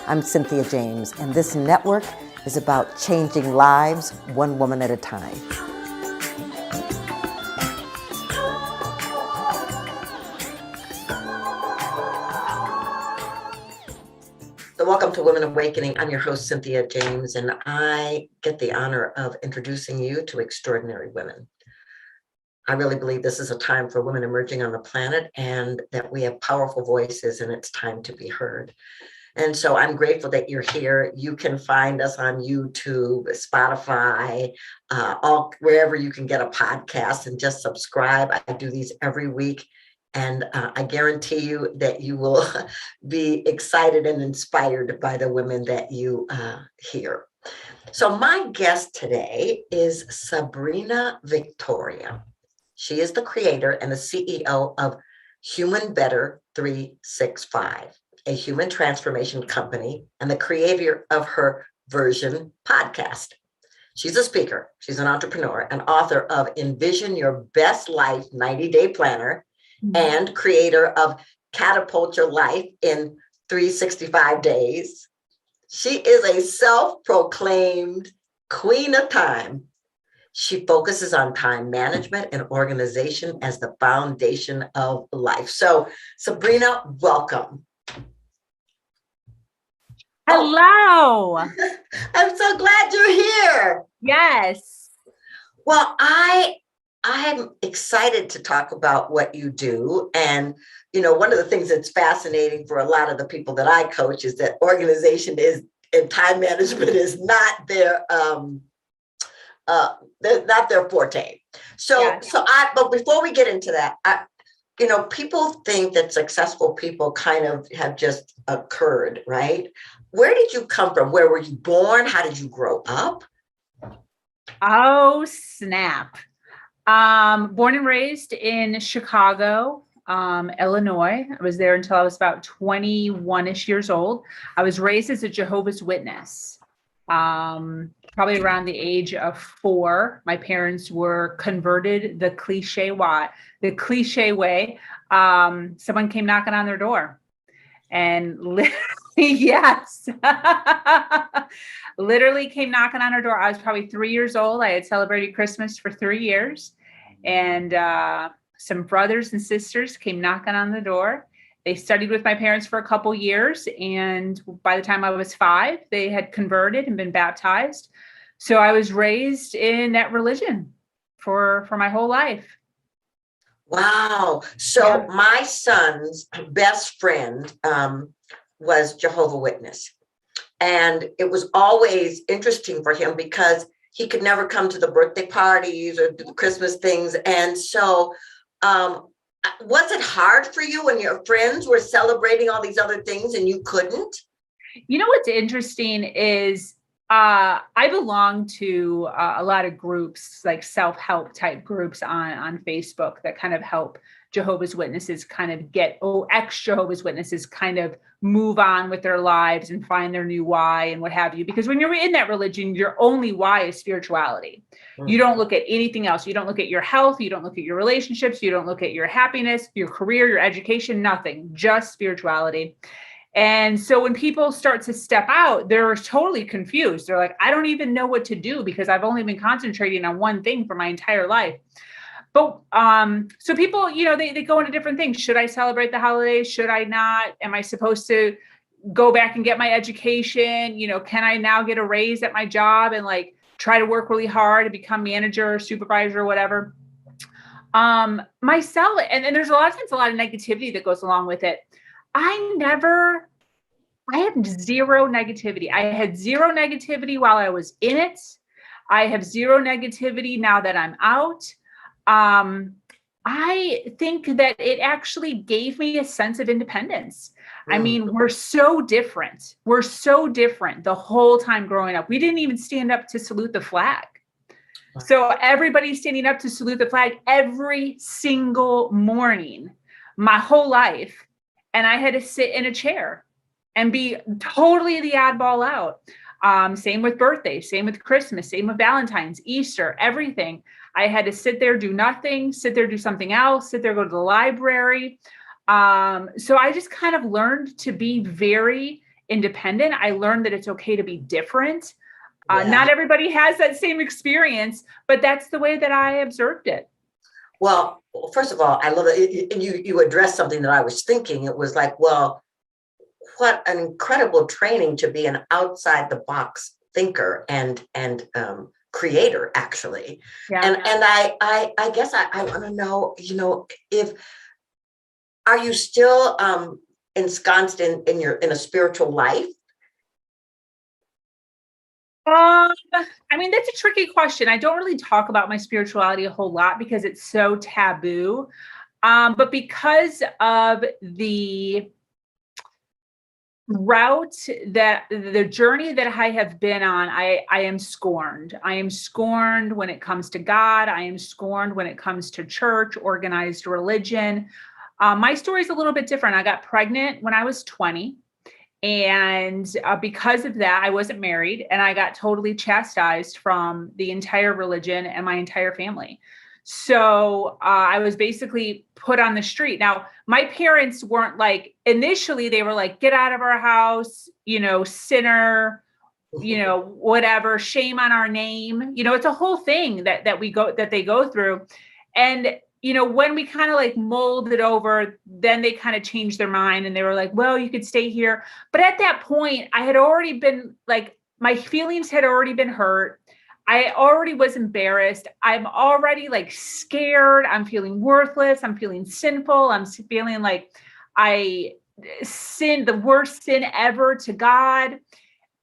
I'm Cynthia James, and this network is about changing lives one woman at a time. So welcome to Women Awakening. I'm your host, Cynthia James, and I get the honor of introducing you to extraordinary women. I really believe this is a time for women emerging on the planet and that we have powerful voices and it's time to be heard. And so I'm grateful that you're here. You can find us on YouTube, Spotify, wherever you can get a podcast, and just subscribe. I do these every week. And I guarantee you that you will be excited and inspired by the women that you hear. So my guest today is Sabrina Victoria. She is the creator and the CEO of Human Better 365, a human transformation company, and the creator of her Version podcast. She's a speaker, she's an entrepreneur, and author of Envision Your Best Life 90-Day Planner, and creator of Catapult Your Life in 365 Days. She is a self-proclaimed queen of time. She focuses on time management and organization as the foundation of life. So, Sabrina, welcome. Hello. I'm so glad you're here. Yes. Well, I'm excited to talk about what you do. And, you know, one of the things that's fascinating for a lot of the people that I coach is that organization and time management is not their not their forte. But before we get into that, people think that successful people kind of have just occurred, right? Where did you come from? Where were you born? How did you grow up? Oh, snap. Born and raised in Chicago, Illinois. I was there until I was about 21-ish years old. I was raised as a Jehovah's Witness. Probably around the age of 4, my parents were converted the cliche way. Someone came knocking on their door, and literally, yes, literally came knocking on our door. I was probably 3 years old. I had celebrated Christmas for 3 years, and some brothers and sisters came knocking on the door. They studied with my parents for a couple years, and by the time I was 5, they had converted and been baptized. So I was raised in that religion for my whole life. Wow. So my son's best friend was Jehovah's Witness. And it was always interesting for him because he could never come to the birthday parties or the Christmas things. And so was it hard for you when your friends were celebrating all these other things and you couldn't? You know, what's interesting is I belong to a lot of groups, like self-help type groups on Facebook that kind of help Jehovah's Witnesses kind of ex-Jehovah's Witnesses kind of move on with their lives and find their new why and what have you. Because when you're in that religion, your only why is spirituality. You don't look at anything else. You don't look at your health. You don't look at your relationships. You don't look at your happiness, your career, your education, nothing, just spirituality. And so when people start to step out, they're totally confused. They're like, I don't even know what to do because I've only been concentrating on one thing for my entire life. But so people, they go into different things. Should I celebrate the holidays? Should I not? Am I supposed to go back and get my education? Can I now get a raise at my job and like try to work really hard and become manager or supervisor or whatever? Myself, and there's a lot of times a lot of negativity that goes along with it. I had zero negativity. I had zero negativity while I was in it. I have zero negativity now that I'm out. I think that it actually gave me a sense of independence. I mean, we're so different. We're so different the whole time growing up. We didn't even stand up to salute the flag. So everybody's standing up to salute the flag every single morning, my whole life. And I had to sit in a chair and be totally the oddball out. Same with birthdays, same with Christmas, same with Valentine's, Easter, everything. I had to sit there, do nothing, sit there, do something else, sit there, go to the library. So I just kind of learned to be very independent. I learned that it's okay to be different. Yeah. Not everybody has that same experience, but that's the way that I observed it. Well, first of all, I love it. And you addressed something that I was thinking. It was like, well, what an incredible training to be an outside the box thinker and creator, actually. Yeah. And I guess I want to know, if are you still ensconced in a spiritual life? I mean, that's a tricky question. I don't really talk about my spirituality a whole lot because it's so taboo. But because of the route that the journey that I have been on, I am scorned. I am scorned when it comes to God. I am scorned when it comes to church, organized religion. My story is a little bit different. I got pregnant when I was 20. And because of that, I wasn't married and I got totally chastised from the entire religion and my entire family. So I was basically put on the street. Now, my parents weren't like, initially, they were like, get out of our house, sinner, whatever, shame on our name. It's a whole thing that they go through. And when we kind of like mulled it over, then they kind of changed their mind and they were like, well, you could stay here. But at that point, I had already been like, my feelings had already been hurt. I already was embarrassed. I'm already like scared. I'm feeling worthless. I'm feeling sinful. I'm feeling like I sinned the worst sin ever to God.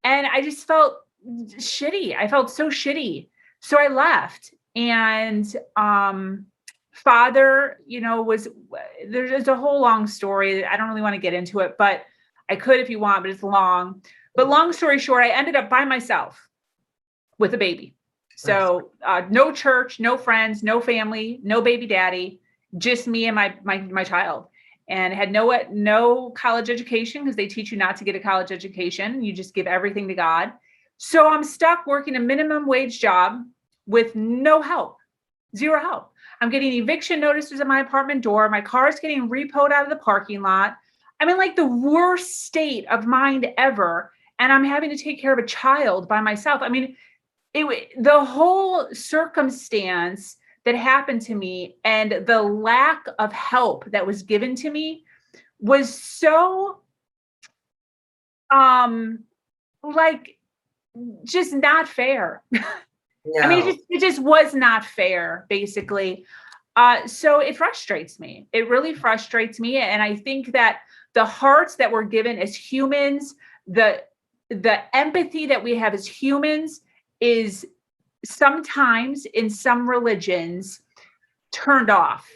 And I just felt shitty. I felt so shitty. So I left. And, father, there's a whole long story. I don't really want to get into it, but I could if you want, but it's long. But long story short, I ended up by myself with a baby. So no church, no friends, no family, no baby daddy, just me and my child. And had no college education because they teach you not to get a college education. You just give everything to God. So I'm stuck working a minimum wage job with no help, zero help. I'm getting eviction notices at my apartment door. My car is getting repoed out of the parking lot. I'm in like the worst state of mind ever. And I'm having to take care of a child by myself. I mean, the whole circumstance that happened to me and the lack of help that was given to me was so, like, just not fair. No. I mean, it just was not fair, basically. So it frustrates me. It really frustrates me. And I think that the hearts that we're given as humans, the empathy that we have as humans is sometimes in some religions turned off.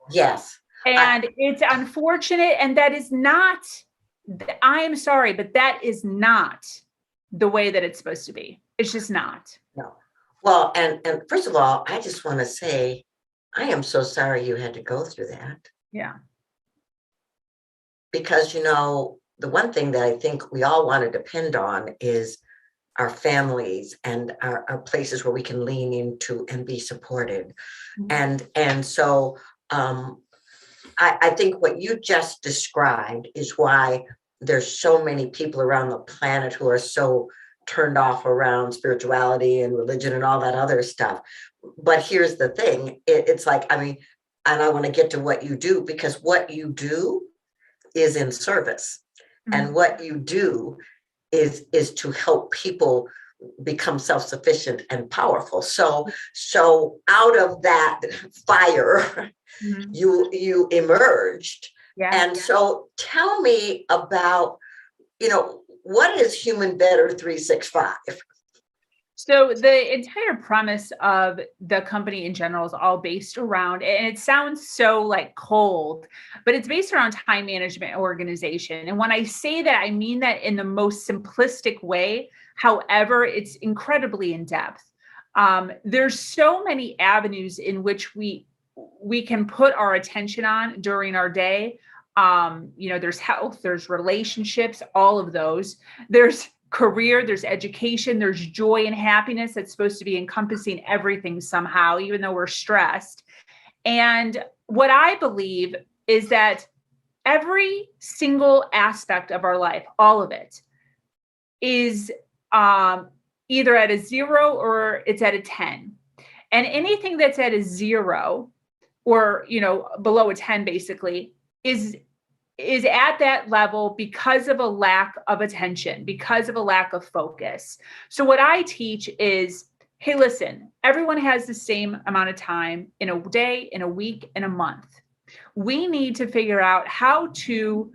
Yes. And it's unfortunate. And that is not, I am sorry, but that is not the way that it's supposed to be. It's just not. No. Well, and first of all, I just want to say, I am so sorry you had to go through that. Yeah. Because, the one thing that I think we all want to depend on is our families and our places where we can lean into and be supported. Mm-hmm. And so I think what you just described is why there's so many people around the planet who are so turned off around spirituality and religion and all that other stuff. But here's the thing. It's like, and I want to get to what you do, because what you do is in service. Mm-hmm. And what you do is to help people become self-sufficient and powerful. So out of that fire, mm-hmm. you emerged. Yeah. And so tell me about, what is Human Better 365? So the entire premise of the company in general is all based around, and it sounds so like cold, but it's based around time management organization. And when I say that, I mean that in the most simplistic way. However, it's incredibly in depth. There's so many avenues in which we can put our attention on during our day. There's health, there's relationships, all of those. There's career, there's education, there's joy and happiness that's supposed to be encompassing everything somehow, even though we're stressed. And what I believe is that every single aspect of our life, all of it, is either at a 0 or it's at a 10. And anything that's at a 0 or, below a 10 basically is at that level because of a lack of attention, because of a lack of focus. So what I teach is, hey, listen, everyone has the same amount of time in a day, in a week, in a month. We need to figure out how to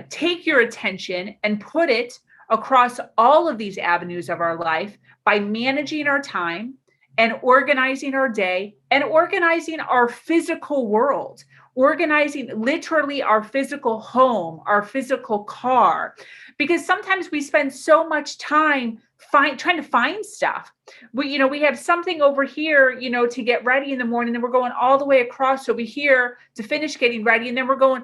take your attention and put it across all of these avenues of our life by managing our time and organizing our day and organizing our physical world, organizing literally our physical home, our physical car, because sometimes we spend so much time trying to find stuff. We have something over here, to get ready in the morning, and we're going all the way across over here to finish getting ready, and then we're going.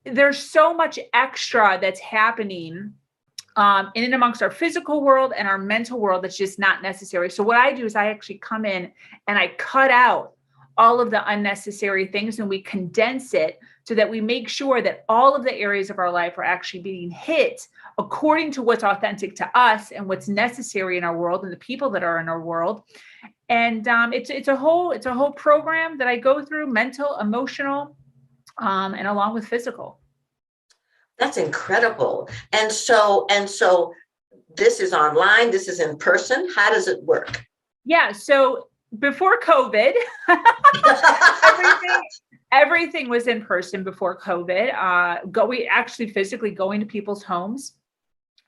There's so much extra that's happening in and amongst our physical world and our mental world that's just not necessary. So what I do is I actually come in and I cut out all of the unnecessary things, and we condense it so that we make sure that all of the areas of our life are actually being hit according to what's authentic to us and what's necessary in our world and the people that are in our world. And it's a whole program that I go through, mental, emotional, and along with physical. That's incredible. And so this is online, this is in person. How does it work? Yeah. So before COVID, everything was in person before COVID. We actually physically going to people's homes,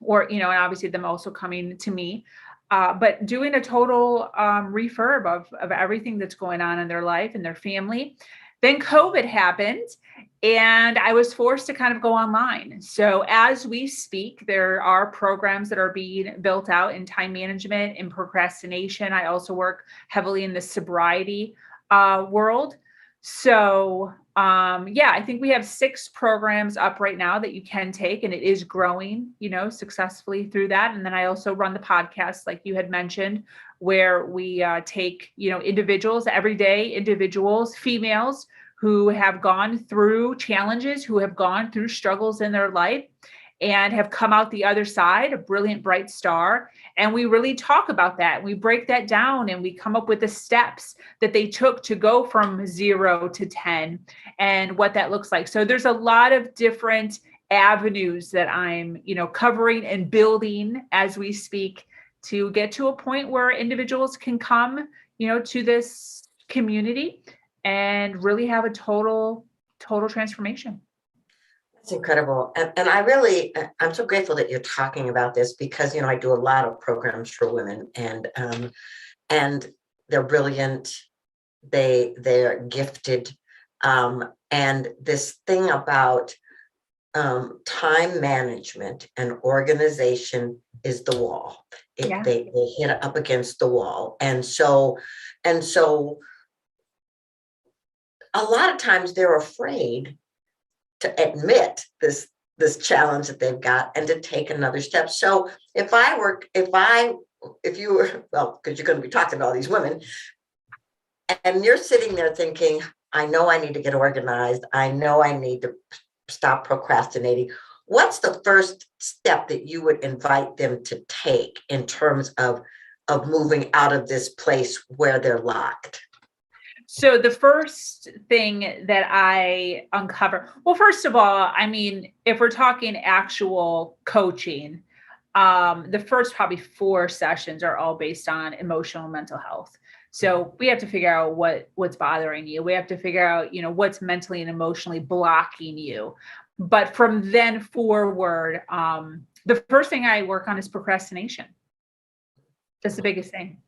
or, and obviously them also coming to me, but doing a total refurb of everything that's going on in their life and their family. Then COVID happened and I was forced to kind of go online. So as we speak, there are programs that are being built out in time management and procrastination. I also work heavily in the sobriety world. So I think we have 6 programs up right now that you can take, and it is growing, successfully through that. And then I also run the podcast, like you had mentioned, where we take, everyday individuals, females who have gone through challenges, who have gone through struggles in their life and have come out the other side, a brilliant, bright star. And we really talk about that. We break that down and we come up with the steps that they took to go from 0 to 10 and what that looks like. So there's a lot of different avenues that I'm, covering and building as we speak to get to a point where individuals can come, to this community and really have a total transformation. That's incredible. And I'm so grateful that you're talking about this because, I do a lot of programs for women and they're brilliant. They're gifted. And this thing about time management and organization is the wall. They hit up against the wall. And so a lot of times they're afraid to admit this challenge that they've got and to take another step. So if you were, well, because you're going to be talking to all these women and you're sitting there thinking, I know I need to get organized. I know I need to stop procrastinating. What's the first step that you would invite them to take in terms of moving out of this place where they're locked? So the first thing that I uncover, well, first of all, if we're talking actual coaching, the first probably 4 sessions are all based on emotional and mental health. So we have to figure out what's bothering you. We have to figure out, what's mentally and emotionally blocking you. But from then forward, the first thing I work on is procrastination. That's the biggest thing.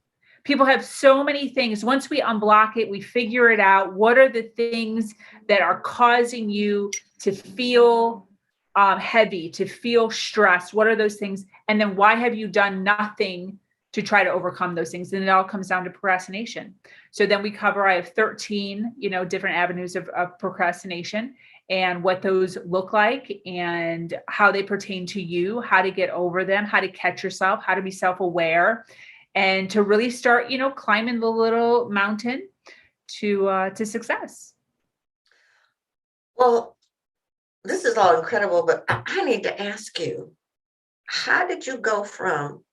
People have so many things. Once we unblock it, we figure it out. What are the things that are causing you to feel heavy, to feel stressed? What are those things? And then why have you done nothing to try to overcome those things? And it all comes down to procrastination. So then I have 13, different avenues of procrastination and what those look like and how they pertain to you, how to get over them, how to catch yourself, how to be self-aware, and to really start, climbing the little mountain to success. Well, this is all incredible, but I need to ask you, how did you go from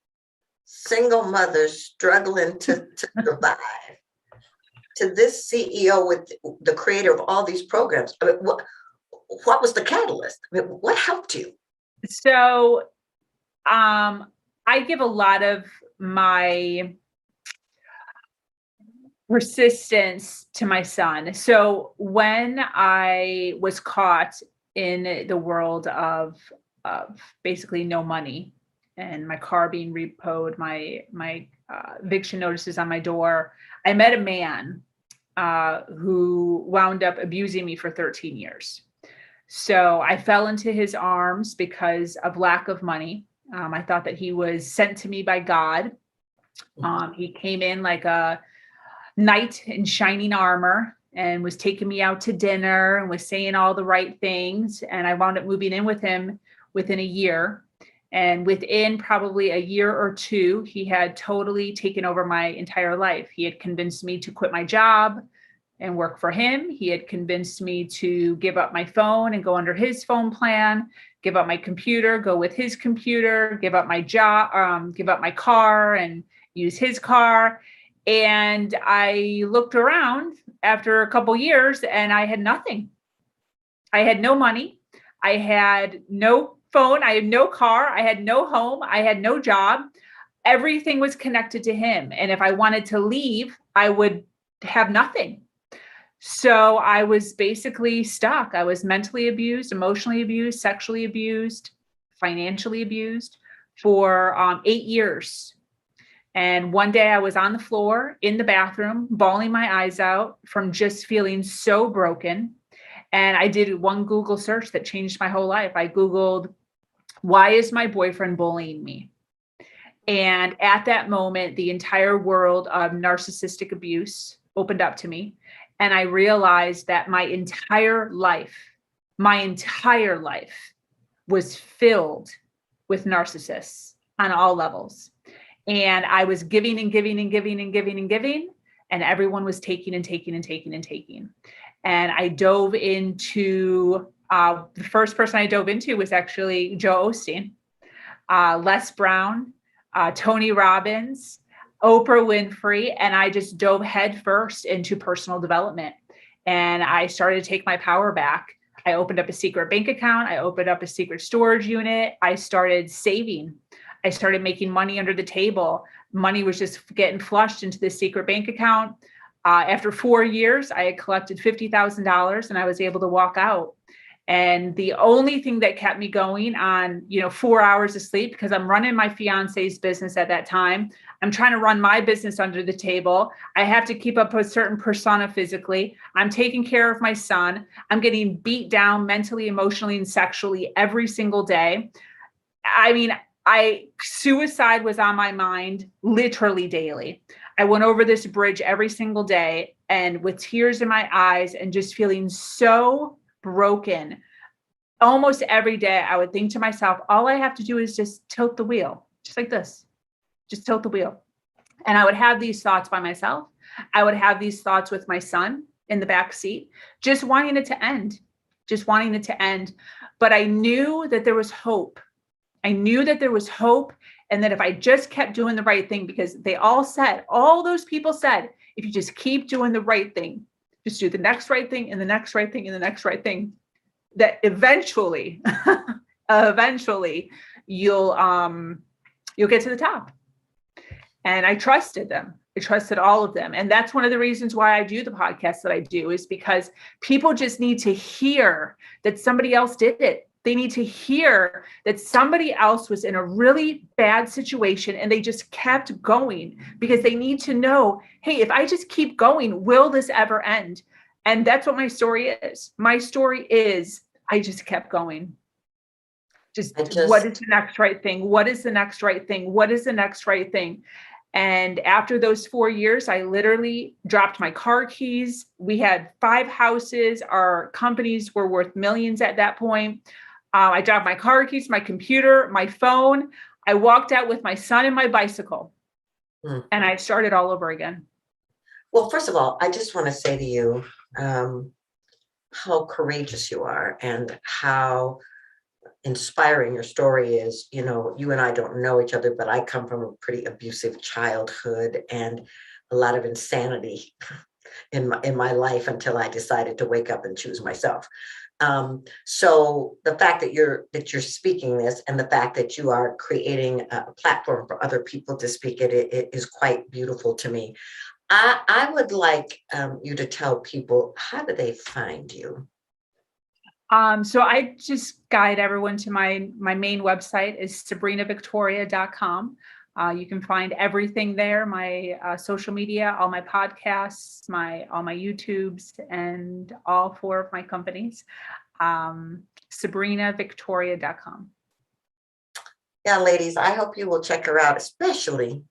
single mother struggling to survive to this CEO with the creator of all these programs? I mean, what was the catalyst? I mean, what helped you? So I give a lot of my persistence to my son. So when I was caught in the world of basically no money and my car being repoed, my eviction notices on my door, I met a man who wound up abusing me for 13 years. So I fell into his arms because of lack of money. I thought that he was sent to me by God. He came in like a knight in shining armor and was taking me out to dinner and was saying all the right things. And I wound up moving in with him within a year. And within probably a year or two, he had totally taken over my entire life. He had convinced me to quit my job and work for him. He had convinced me to give up my phone and go under his phone plan, give up my computer, go with his computer, give up my job, give up my car and use his car. And I looked around after a couple years and I had nothing. I had no money. I had no phone. I had no car. I had no home. I had no job. Everything was connected to him. And if I wanted to leave, I would have nothing. So I was basically stuck. I was mentally abused, emotionally abused, sexually abused, financially abused for 8 years. And one day I was on the floor in the bathroom, bawling my eyes out from just feeling so broken. And I did one Google search that changed my whole life. I Googled, why is my boyfriend bullying me? And at that moment, the entire world of narcissistic abuse opened up to me. And I realized that my entire life was filled with narcissists on all levels. And I was giving and giving and giving and giving and giving, and everyone was taking and taking and taking and taking. And I dove into, the first person I dove into was actually Joe Osteen, Les Brown, Tony Robbins, Oprah Winfrey, and I just dove headfirst into personal development. And I started to take my power back. I opened up a secret bank account. I opened up a secret storage unit. I started saving. I started making money under the table. Money was just getting flushed into the secret bank account. After 4 years, I had collected $50,000 and I was able to walk out. And the only thing that kept me going on, 4 hours of sleep, because I'm running my fiance's business at that time. I'm trying to run my business under the table. I have to keep up a certain persona physically. I'm taking care of my son. I'm getting beat down mentally, emotionally, and sexually every single day. I mean, suicide was on my mind literally daily. I went over this bridge every single day and with tears in my eyes and just feeling so broken. Almost every day I would think to myself, all I have to do is just tilt the wheel, just like this, just tilt the wheel. And I would have these thoughts by myself. I would have these thoughts with my son in the back seat, just wanting it to end, But I knew that there was hope. And that if I just kept doing the right thing, because all those people said, if you just keep doing the right thing, just do the next right thing and the next right thing and the next right thing, that eventually you'll get to the top. And I trusted them. I trusted all of them. And that's one of the reasons why I do the podcast that I do, is because people just need to hear that somebody else did it. They need to hear that somebody else was in a really bad situation and they just kept going, because they need to know, hey, if I just keep going, will this ever end? And that's what my story is. My story is, I just kept going. What is the next right thing? What is the next right thing? What is the next right thing? And after those 4 years, I literally dropped my car keys. We had 5 houses. Our companies were worth millions at that point. I dropped my car keys, my computer, my phone. I walked out with my son and my bicycle, and I started all over again. Well, first of all, I just want to say to you, how courageous you are and how inspiring your story is. You know, you and I don't know each other, but I come from a pretty abusive childhood and a lot of insanity in my life until I decided to wake up and choose myself. So the fact that you're speaking this, and the fact that you are creating a platform for other people to speak it is quite beautiful to me. I would like you to tell people, how do they find you? So I just guide everyone to my main website is sabrinavictoria.com. You can find everything there, my social media, all my podcasts, all my YouTubes, and all 4 of my companies. sabrinavictoria.com. Yeah, ladies, I hope you will check her out, especially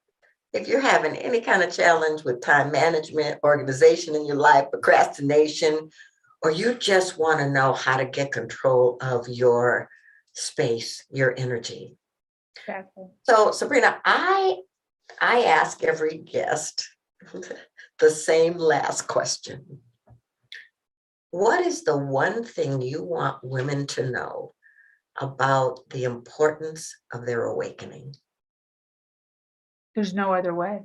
if you're having any kind of challenge with time management, organization in your life, procrastination, or you just want to know how to get control of your space, your energy. Exactly. So, Sabrina, I ask every guest the same last question. What is the one thing you want women to know about the importance of their awakening? There's no other way.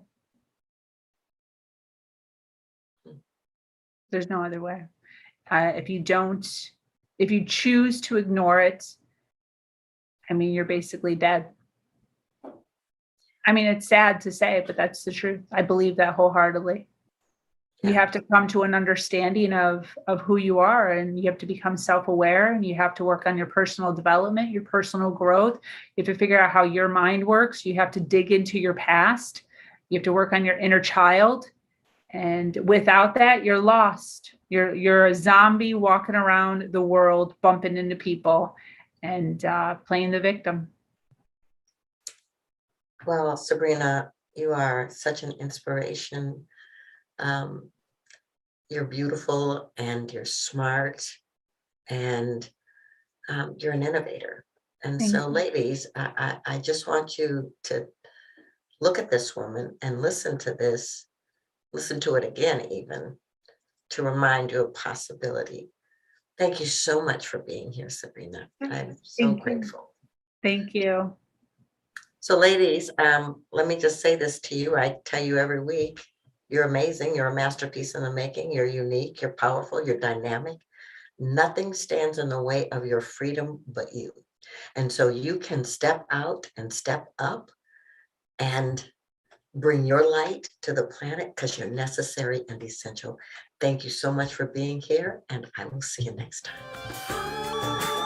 There's no other way. If you choose to ignore it, I mean, you're basically dead. I mean, it's sad to say, but that's the truth. I believe that wholeheartedly. You Yeah. have to come to an understanding of who you are, and you have to become self-aware, and you have to work on your personal development, your personal growth. You have to figure out how your mind works. You have to dig into your past. You have to work on your inner child. And without that, you're lost. You're a zombie walking around the world, bumping into people and playing the victim. Well, Sabrina, you are such an inspiration. Um, you're beautiful and you're smart and you're an innovator. And Thank so, you. ladies, I just want you to look at this woman and listen to this, listen to it again, even to remind you of possibility. Thank you so much for being here, Sabrina. I'm so Thank you. grateful. Thank you. So, ladies, let me just say this to you. I tell you every week, you're amazing. You're a masterpiece in the making. You're unique. You're powerful. You're dynamic. Nothing stands in the way of your freedom but you. And so you can step out and step up and bring your light to the planet because you're necessary and essential. Thank you so much for being here, and I will see you next time.